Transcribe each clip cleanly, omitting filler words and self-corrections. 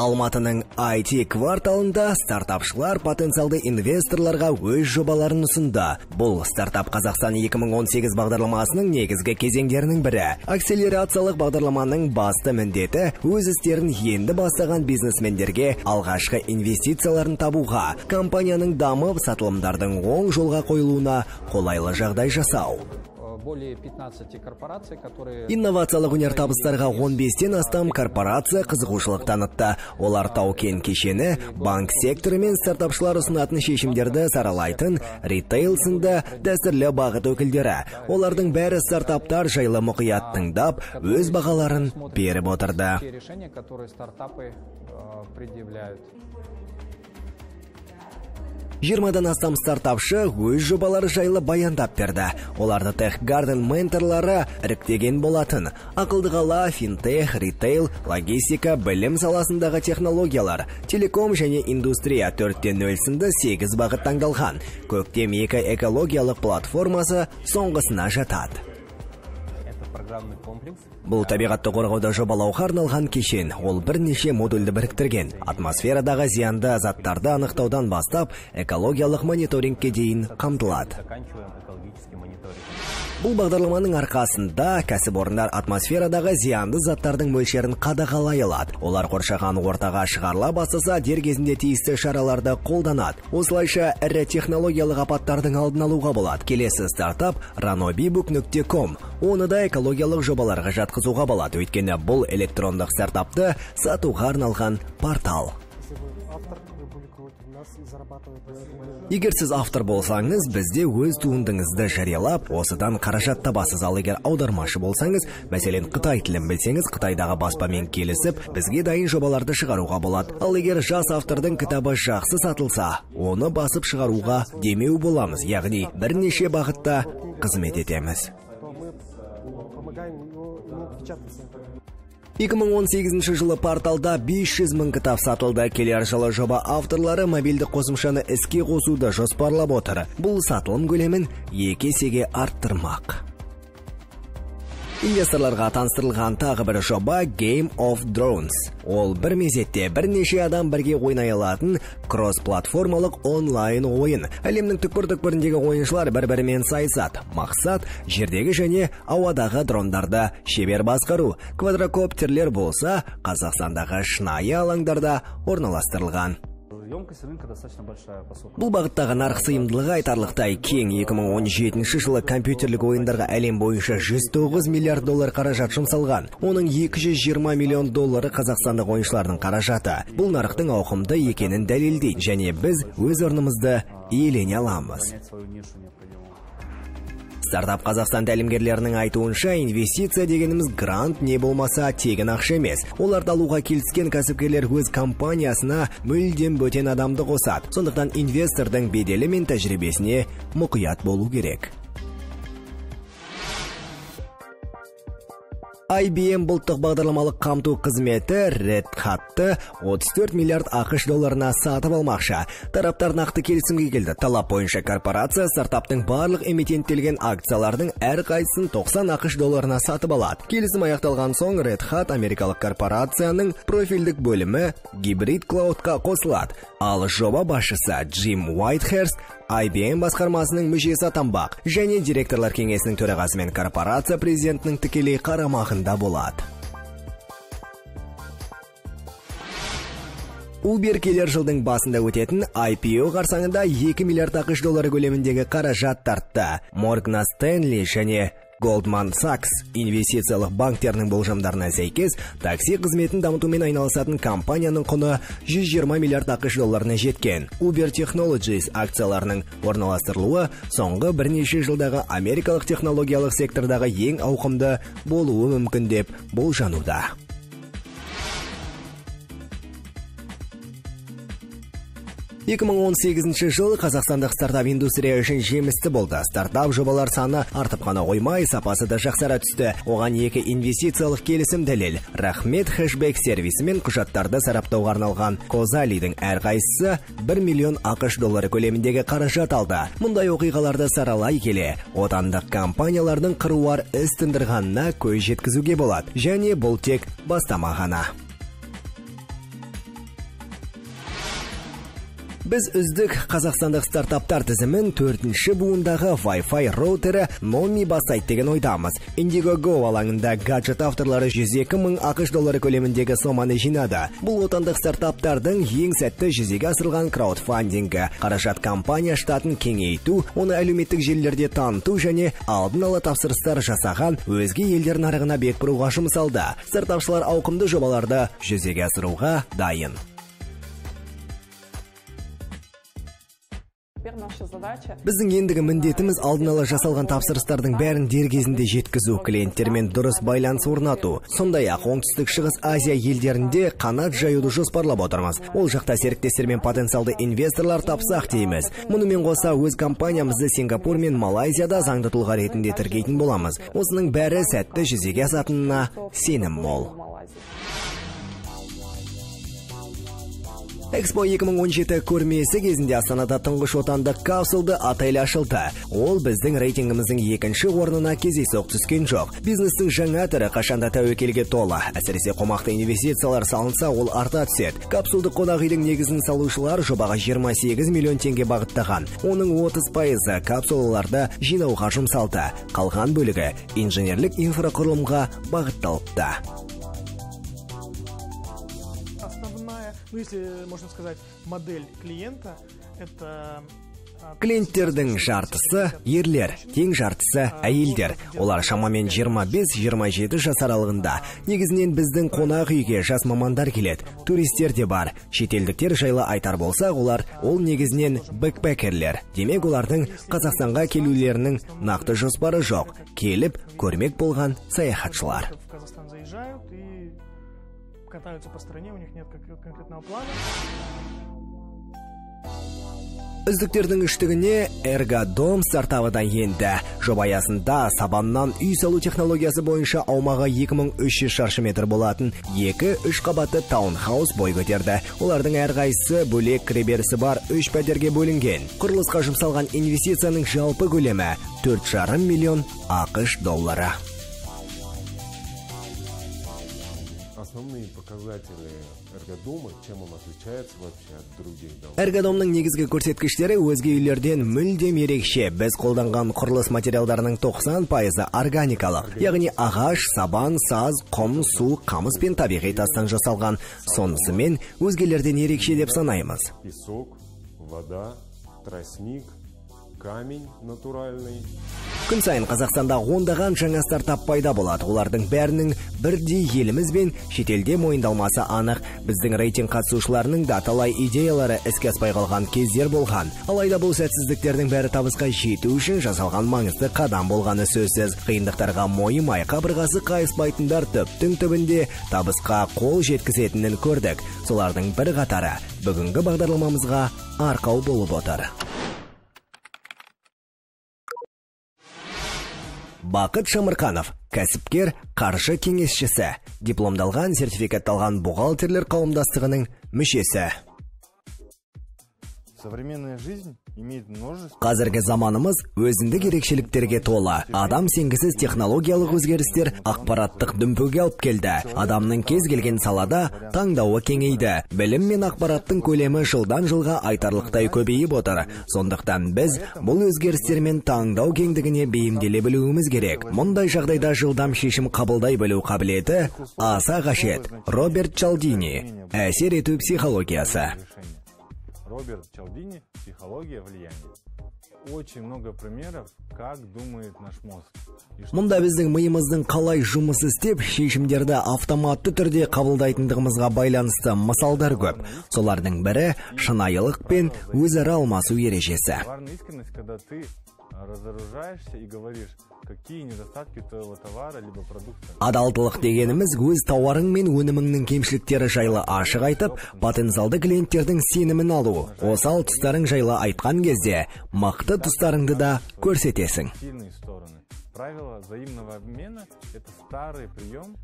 Алматының IT кварталында стартапшылар потенциалды инвесторларға өз жобаларын ұсынды. Бұл стартап Қазақстан 2018 бағдарламасының негізгі кезеңдерінің бірі. Акселерациялық бағдарламаның басты міндеті өз істерін енді бастаған бизнесмендерге алғашқы инвестицияларын табуға, компанияның дамып сатылымдардың оң жолға қойылуына қолайлы жағдай жасау. Инновациялық өнертабыстарға 15-тен астам корпорация қызығушылық танытты. Олар тау-кен кешені, банк секторы мен стартапшылар ұсынатын шешімдерді саралайтын ритейл сынды дәстүрлі бағыт өкілдері. Олардың бәрі стартаптар жайлы мұқият тыңдап, өз бағаларын беріп отырды. 20-дан астам стартапшы өз жобалары жайлы баяндап берді. Оларды TechGarden менторлары іріктеген болатын. Ақылды қала, финтех, ритейл, логистика, білім саласындағы технологиялар, телеком және индустрия 4.0 сынды 8 бағыт таңдалған. Көктем 2 экологиялық платформасы соңғысына жатады. Бұл табиғатты қорғауды жобалауға арналған кешен. Ол бірнеше модульді біріктірген. Атмосферадағы зиянды заттарды анықтаудан бастап, экологиялық мониторингке дейін қамтылады. Бұл бағдарламаның арқасында кәсіпорындар атмосферадағы зиянды заттардың мөлшерін қадағалай алады. Олар қоршаған ортаға шығарыла бастаса, дер кезінде тиісті шараларды қолданады. Осылайша ірі технологиялық апаттардың алдын алуға болады. Келесі стартап ranobibook.com. Оны да экологиялық жобаларға жатқызуға болады. Өйткені бұл электрондық стартапты сатуға арналған портал. Егер сіз автор болсаңыз, бізде өз туындыңызды жариялап, осыдан қаражат табасыз. Ал егер аудармашы болсаңыз, мәселен Қытай тілін білсеңіз, Қытайдағы баспамен келісіп, бізге дайын жобаларды шығаруға болады. Ал егер жас автордың кітабы жақсы сатылса, оны басып шығаруға демеу боламыз, яғни бірнеше бағытта қызмет етеміз. 2018 жылы порталда 500 мың кітап сатылды. Келер жылы жоба авторлары мобильді қосымшаны іске қосуды жоспарлап отыр. Бұл сатылым көлемін 2 есеге арттырмақ. Инвесторларға таныстырылған тағы бір жоба Game of Drones. Ол бір мезетте бірнеше адам бірге ойнай алатын кросс-платформалық онлайн ойын. Әлемнің түкпір-түкпіріндегі ойыншылар бір-бірімен сайысады. Мақсат жердегі және ауадағы дрондарды шебер басқару. Квадрокоптерлер болса, Қазақстандағы шынайы алаңдарда орналастырылған. Бұл бағыттағы нарық сыйымдылығы айтарлықтай кең. 2017 жылы компьютерлік ойындарға әлем бойынша 109 миллиард доллар қаражат жұмсалған. Оның 220 миллион доллары қазақстандық ойыншылардың қаражаты. Бұл нарықтың ауқымды екенін дәлелдейді, және біз өз орнымызды иелене аламыз. Стартап Қазақстан тәлімгерлерінің айтуынша, инвестиция дегеніміз грант не болмаса тегін ақша емес. Оларды алуға келіскен кәсіпкерлер өз компаниясына мүлдем бөтен адамды қосады. Сондықтан инвестордың беделі мен тәжірибесіне мұқият болу керек. IBM бұлттық бағдарламалық қамту қызметі Red Hat'ты 34 миллиард ақш долларына сатып алмақшы. Тараптар нақты келісімге келді. Талап бойынша корпорация стартаптың барлық эмитенттелген акциялардың әрқайсысын 90 ақш долларына сатып алады. Келісім аяқталған соң Red Hat америкалық корпорацияның профильдік бөлімі Hybrid Cloud'қа қосылады. Ал жоба басшысы Джим Уайтхерст IBM басқармасының мүшесі атанбақ және директорлар кеңесінің төрағасы мен корпорация президентінің тікелей қарамағында болады. Uber келер жылдың басында өтетін IPO қарсаңында 2 миллиард ақш доллары көлеміндегі қаражат тартты. Morgan Stanley және Goldman Sachs инвестициялық банктерінің болжамдарына сәйкес, такси қызметін дамытумен айналысатын компанияның құны 120 миллиард ақш долларына жеткен. Uber Technologies акцияларының орналастырылуы соңғы бірнеше жылдағы америкалық технологиялық сектордағы ең ауқымды болуы мүмкін деп болжануда. 2018 жыл қазақстандық стартап индустрия үшін жемісті болды. Стартап жобалар саны артып қана қоймай, сапасы да жақсара түсті. Оған 2 инвестициялық келісім дәлел. Рахмет хэшбэк сервисі мен құжаттарды сараптауға арналған Козалидің әрқайсысы 1 миллион ақш доллары көлеміндегі қаражат алды. Мұндай оқиғаларды саралай келе, отандық компаниялардың қыруар іс тындырғанына көз жеткізуге болады. Және бұл тек бастама ғана. Біз үздік қазақстандық стартаптар тізімін 4-ші буындағы Wi-Fi роутері Nomi бастайды деген ойдамыз. Indiegogo алаңында гаджет авторлары 102 мың ақш доллары көлеміндегі соманы жинады. Бұл отандық стартаптардың ең сәтті жүзеге асырылған краудфандингі. Қаражат компания штатын кеңейту, оны әлеуметтік желілерде таныту және алдын ала тапсырыстар жасаған өзге елдер нарығына бет бұруға жұмсалды. Стартапшылар ауқымды жобаларды жүзеге асыруға дайын. Біздің ендігі міндетіміз алдын ала жасалған тапсырыстардың бәрін дер кезінде жеткізу, клиенттермен дұрыс байланыс орнату. Сондай-ақ оңтүстік шығыс Азия елдерінде қанат жаюды жоспарлап отырмыз. Ол жақта серіктестер мен потенциалды инвесторлар тапсақ дейміз. Мұнымен қоса өз компаниямызды Сингапур мен Малайзияда заңды тұлға ретінде тіркейтін боламыз. Осының бәрі сәтті жүзеге асатынына сенім мол. Экспо 2017 көрмесі кезінде Астанада тұңғыш отандық капсулды отель ашылды. Ол біздің рейтингіміздің 2-ші орнына кездейсоқ түскен жоқ. Бизнестің жаңа түрі қашанда тәуекелге толы. Әсіресе қомақты инвестициялар салынса, ол арта түседі. Капсулды қонақ үйдің негізін салушылар жобаға 28 миллион теңге бағыттаған. Оның 30% капсулаларды жинауға жұмсалды. Қалған бөлігі инженерлік инфрақұрылымға бағытталыпты. Если можно сказать, модель клиента это Клиенттердің жартысы ерлер, тең жартысы әйелдер. Олар шамамен 25-27 жас аралығында. Негізінен біздің қонақ үйге жас мамандар келеді. Туристер де бар. Шетелдіктер жайлы айтар болсақ, ол негізінен бэкпекерлер. Демек, олардың Қазақстанға келулерінің нақты жоспары жоқ. Келіп, көрмек болған саяхатшылар. Катаются по стране, у них нет конкретного плана. Үздіктердің үштігіне Эргодом стартабы да енді. Жоба аясында сабаннан үй салу технологиясы бойынша аумағы 2300 шаршы метр болатын 2-3 қабатты таунхаус бой көтерді. Олардың әрқайсысы бөлек кіреберісі бар 3 пәтерге бөлінген. Құрылысқа жұмсалған инвестицияның жалпы көлемі 4,5 миллион ақш доллары. Основные показатели Эргодома, чем он отличается вообще от других домов? Эргодомның негізгі көрсеткіштері өзге үйлерден мүлдем ерекше. Біз қолданған құрылыс материалдарының 90% органикалық, яғни ағаш, сабан, саз, құм, су, қамыс пен табиғи тастан жасалған. Сонысымен өзгелерден ерекше деп санаймыз. Песок, вода, тростник, камень натуральный. Күн сайын Қазақстанда ондаған жаңа стартап пайда болады. Олардың бәрінің бірдей еліміз бен шетелде мойындалмасы анық. Біздің рейтинг қатысушыларының да талай идеялары іске аспай қалған кездер болған. Алайда бұл сәтсіздіктердің бәрі табысқа жету үшін жасалған маңызды қадам болғаны сөзсіз. Қиындықтарға мойымай қабырғасы қайыспайтындар түптің түбінде табысқа қол жеткізетінін көрдік. Солардың бір қатары бүгінгі бағдарламамызға арқау болып отыр. Бақыт Шамырқанов, кәсіпкер, қаржы кеңесшісі, дипломдалған, сертификатталған бухгалтерлер қауымдастығының мүшесі. Современная жизнь имеет множество. Қазіргі заманымыз өзіндік ерекшеліктерге толы. Адам сенгісіз технологиялық өзгерістер ақпараттық дүмпуге алып келді. Адамның кез келген салада таңдауы кеңейді. Білім мен ақпараттың көлемі жылдан жылға айтарлықтай көбейіп отыр. Сондықтан біз бұл өзгерістермен таңдау кеңдігіне бейімделе білуіміз керек. Мұндай жағдайда жылдам шешім қабылдай білу қабілеті аса қажет. Роберт Чалдини, әсер ету психологиясы. Роберт Чалдини, психология влияния. Очень много примеров, как думает наш мозг. Мұнда біздің миымыздың қалай жұмыс істеп, шешімдерді автоматты түрде қабылдайтындығымызға байланысты мысалдар көп. Солардың бірі шынайылық пен өзара алмасу ережесі. Искренность, когда ты разоружаешься и говоришь, какие недостатки твоего товара либо продукта. Адалдылық дегеніміз өз тауарың мен өніміңнің кемшіліктері жайлы ашық айтып, потенциалды клиенттердің сенімін алу. Осал тұстарың жайлы айтқан кезде, мықты тұстарыңды да көрсетесің. Сильные стороны. Правило взаимного обмена – это старый прием,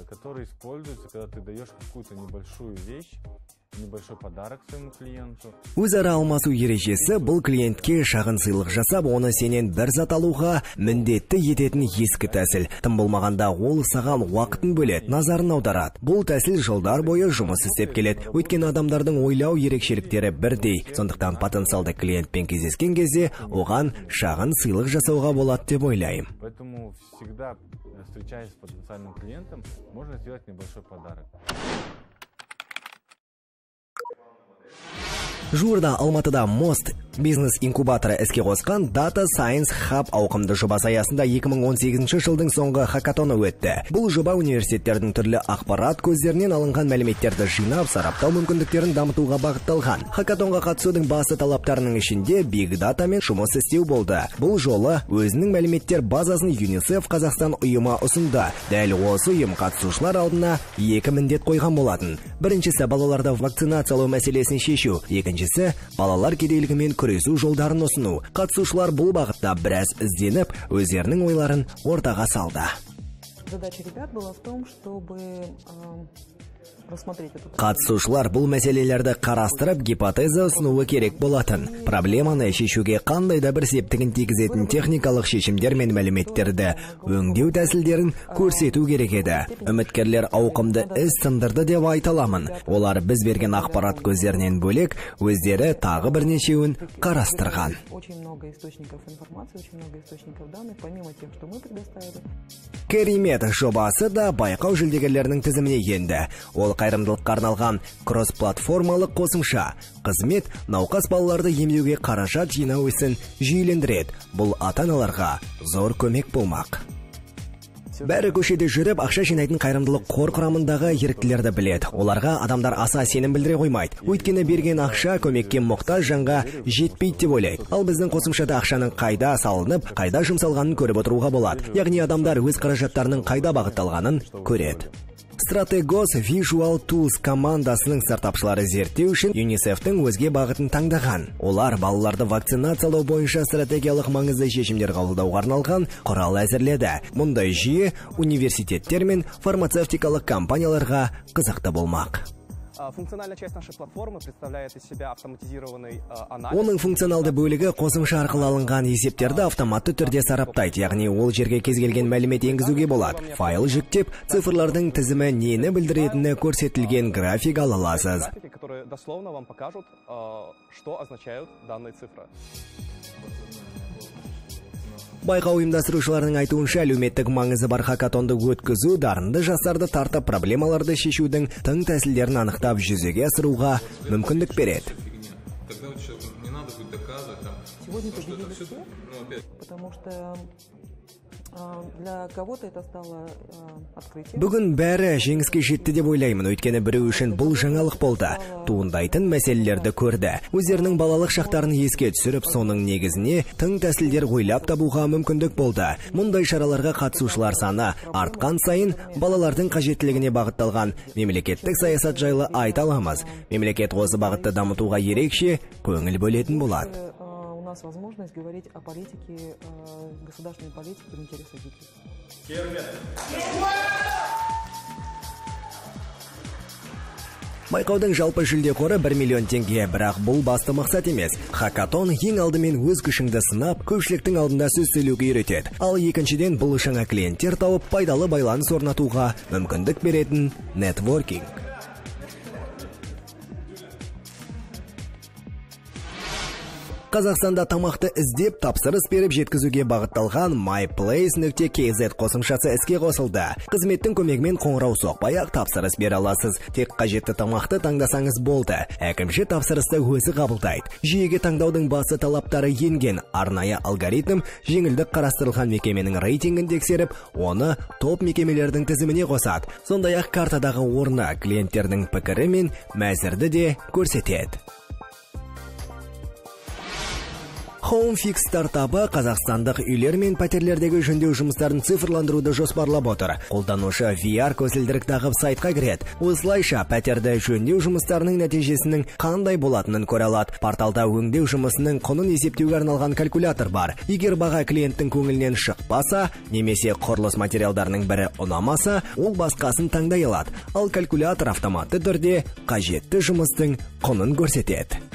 который используется, когда ты даешь какую-то небольшую вещь, небольшой подарок своему клиенту. Өзара алмасу ережесі бұл клиентке шағын сыйлық жасап, оны сенен бір зат алуға міндетті ететін ескі тәсіл. Тым болмағанда ол саған уақытын бөледі, назарын аударады. Бұл тәсіл жылдар бойы жұмыс істеп келеді. Өйткені адамдардың ойлау ерекшеліктері бірдей. Сондықтан потенциалды клиентпен кездескен кезде оған шағын сыйлық жасауға болады деп ойлаймын. Поэтому всегда, встречаясь с потенциальным клиентом, можно сделать небольшой подарок. Жуырда Алматыда Мост бизнес-инкубаторы іске қосқан Data Science Hub ауқымды жобасы аясында 2018 жылдың соңғы хакатоны өтті. Бұл жоба университеттердің түрлі ақпарат көздерінен алынған мәліметтерді жинап, сараптау мүмкіндіктерін дамытуға бағытталған. Хакатонға қатысудың басты талаптарының ішінде Big Data мен жұмыс істеу болды. Бұл жолы өзінің мәліметтер базасын UNICEF Қазақстан ұйымы ұсынды. Дәл осы ұйым қатысушылар алдына екі міндет қойған болатын. Біріншісі балаларды вакцинациялау мәселесін шешу, екіншісі балалар кедейлігімен күресу жолдарын ұсыну. Қатысушылар бұл бағытта біраз ізденіп, өздерінің ойларын ортаға салды. Задача ребят была в том, чтобы Қатысушылар бұл мәселелерді қарастырып, гипотеза ұсынуы керек болатын. Проблеманы шешуге қандай да бір септігін тигізетін техникалық шешімдер мен мәліметтерді өңдеу тәсілдерін көрсету керек еді. Үміткерлер ауқымды іс сындырды деп айта аламын. Олар біз берген ақпарат көздерінен бөлек өздері тағы бірнешеуін қарастырған. Керемет жобасы да байқау жүлдегерлерінің тізіміне енді. Ол қайырымдылыққа арналған кросс-платформалық қосымша. Қызмет науқас балаларды емдеуге қаражат жинау ісін жүйелендіреді. Бұл ата-аналарға зор көмек болмақ. Бәрі көшеде жүріп, ақша жинайтын қайырымдылық қор құрамындағы еріктілерді біледі. Оларға адамдар аса сенім білдіре қоймайды. Өйткені берген ақша көмекке мұқтаж жанға жетпейді деп ойлайды. Ал біздің қосымшада ақшаның қайда салынып, қайда жұмсалғанын көріп отыруға болады. Яғни адамдар өз қаражаттарының қайда бағытталғанын көреді. Strategos Visual Tools командасының стартапшылары зерттеу үшін UNICEF-тің өзге бағытын таңдаған. Олар балаларды вакцинациялау бойынша стратегиялық маңызды шешімдер қабылдауға арналған құрал әзірледі. Мұндай жүйе университеттер мен фармацевтикалық компанияларға қызықты болмақ. Функциональная часть нашей платформы представляет из себя автоматизированный анализ. Оның функционалды бөлігі қосымша арқылы алынған есептерді автоматты түрде сараптайды, яғни ол жерге кез келген мәлімет енгізуге болады. Файл жүктеп, цифрлардың тізімі нені білдіретіні көрсетілген график ала аласыз. Которые дословно вам покажут, что означают данные цифры. Байқау ұйымдастырушыларының айтуынша, әлеуметтік маңызы бар хакатонды өткізу дарынды жастарды тартып проблемаларды шешудің тың тәсілдерін анықтап жүзеге асыруға мүмкіндік береді. Сегодня победили все, потому что для кого-то это стало открытием. Бүгін бәрі жеңіске жетті деп ойлаймын, өйткені біреу үшін бұл жаңалық болды. Туындайтын мәселелерді көрді. Өздерінің балалық шақтарын еске түсіріп, соның негізіне тың тәсілдер ойлап табуға мүмкіндік болды. Мұндай шараларға қатысушылар саны артқан сайын балалардың қажеттілігіне бағытталған мемлекеттік саясат жайлы айта аламыз. Мемлекет осы бағытты дамытуға ерекше көңіл бөлетін болады. У нас возможность говорить о политике, государственной политике в интересах детей. Байқаудың жалпы жүлде қоры 1 миллион теңге, бірақ бұл басты мақсат емес. Хакатон ең алдымен өз күшіңді сынап, көпшіліктің алдында сөз сөйлеуге үйретеді. Ал екіншіден бұл жаңа клиенттер тауып пайдалы байланыс орнатуға мүмкіндік беретін нетворкинг. Қазақстанда тамақты іздеп, тапсырыс беріп жеткізуге бағытталған myplace.kz қосымшасы іске қосылды. Қызметтің көмегімен қоңырау соқпай-ақ тапсырыс бере аласыз. Тек қажетті тамақты таңдасаңыз болды. Әкімші тапсырысты өзі қабылдайды. Жүйеге таңдаудың басты талаптары енген. Арнайы алгоритм жеңілдік қарастырылған мекеменің рейтингін тексеріп, оны топ мекемелердің тізіміне қосады. Сондай-ақ картадағы орны клиенттердің пікірі мен мәзірді де көрсетеді. HomeFix стартабы Қазақстандық үйлер мен пәтерлердегі жөндеу жұмыстарын цифрландыруды жоспарлап отыр. Қолданушы VR көзілдірік тағып сайтқа кіреді. Осылайша пәтерді жөндеу жұмыстарының нәтижесінің қандай болатынын көре алады. Порталда өңдеу жұмысының құнын есептеуге арналған калькулятор бар. Егер баға клиенттің көңілінен шықпаса, немесе құрылыс материалдарының бірі ұнамаса, ол басқасын таңдай алады. Ал калькулятор автоматты түрде қажетті жұмыстың құнын көрсетеді.